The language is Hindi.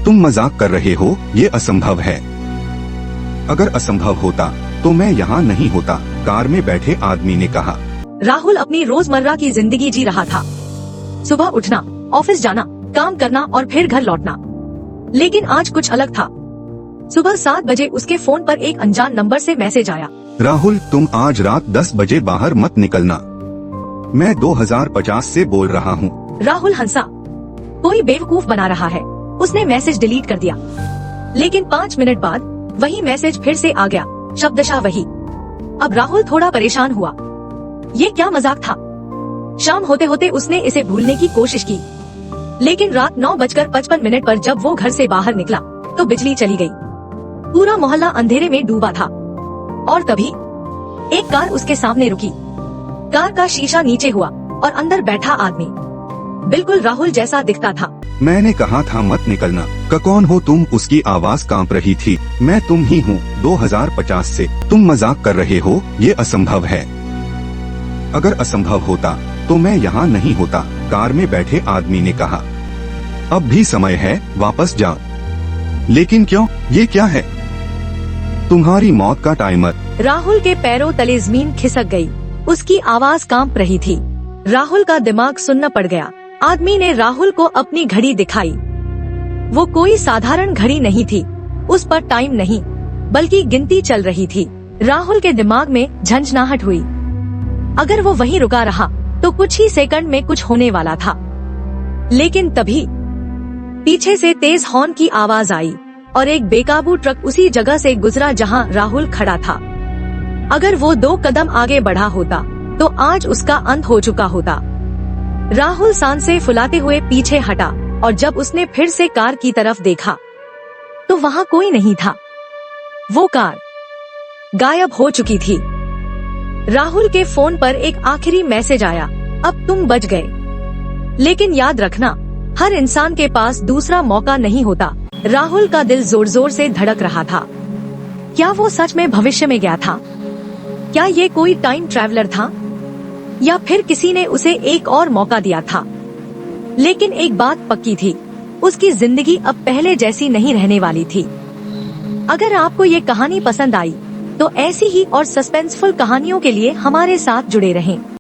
तुम मजाक कर रहे हो, ये असंभव है। अगर असंभव होता तो मैं यहाँ नहीं होता, कार में बैठे आदमी ने कहा। राहुल अपनी रोजमर्रा की जिंदगी जी रहा था। सुबह उठना, ऑफिस जाना, काम करना और फिर घर लौटना। लेकिन आज कुछ अलग था। सुबह 7 बजे उसके फोन पर एक अनजान नंबर से मैसेज आया। राहुल, तुम आज रात 10 बजे बाहर मत निकलना। मैं 2050 से बोल रहा हूँ। राहुल हंसा। कोई बेवकूफ बना रहा है। उसने मैसेज डिलीट कर दिया। लेकिन 5 मिनट बाद वही मैसेज फिर से आ गया, शब्दशः वही। अब राहुल थोड़ा परेशान हुआ। ये क्या मजाक था? शाम होते होते उसने इसे भूलने की कोशिश की। लेकिन रात 9:55 पर जब वो घर से बाहर निकला तो बिजली चली गई। पूरा मोहल्ला अंधेरे में डूबा था। और तभी एक कार उसके सामने रुकी। कार का शीशा नीचे हुआ और अंदर बैठा आदमी बिल्कुल राहुल जैसा दिखता था। मैंने कहा था मत निकलना। कौन हो तुम? उसकी आवाज कांप रही थी। मैं तुम ही हूँ, 2050 से। तुम मजाक कर रहे हो, ये असंभव है। अगर असंभव होता तो मैं यहाँ नहीं होता, कार में बैठे आदमी ने कहा। अब भी समय है, वापस जाओ। लेकिन क्यों? ये क्या है? तुम्हारी मौत का टाइमर। राहुल के पैरों तले जमीन खिसक गई। उसकी आवाज कांप रही थी। राहुल का दिमाग सुन्न पड़ गया। आदमी ने राहुल को अपनी घड़ी दिखाई। वो कोई साधारण घड़ी नहीं थी। उस पर टाइम नहीं, बल्कि गिनती चल रही थी। राहुल के दिमाग में झंझनाहट हुई। अगर वो वहीं रुका रहा तो कुछ ही सेकंड में कुछ होने वाला था। लेकिन तभी पीछे से तेज हॉर्न की आवाज आई और एक बेकाबू ट्रक उसी जगह से गुजरा जहां राहुल खड़ा था। अगर वो 2 कदम आगे बढ़ा होता तो आज उसका अंत हो चुका होता। राहुल सांसें फुलाते हुए पीछे हटा और जब उसने फिर से कार की तरफ देखा तो वहाँ कोई नहीं था। वो कार गायब हो चुकी थी। राहुल के फोन पर एक आखिरी मैसेज आया, अब तुम बच गए। लेकिन याद रखना, हर इंसान के पास दूसरा मौका नहीं होता। राहुल का दिल जोर जोर से धड़क रहा था। क्या वो सच में भविष्य में गया था? क्या ये कोई टाइम ट्रैवलर था या फिर किसी ने उसे एक और मौका दिया था? लेकिन एक बात पक्की थी, उसकी जिंदगी अब पहले जैसी नहीं रहने वाली थी। अगर आपको ये कहानी पसंद आई तो ऐसी ही और सस्पेंसफुल कहानियों के लिए हमारे साथ जुड़े रहें।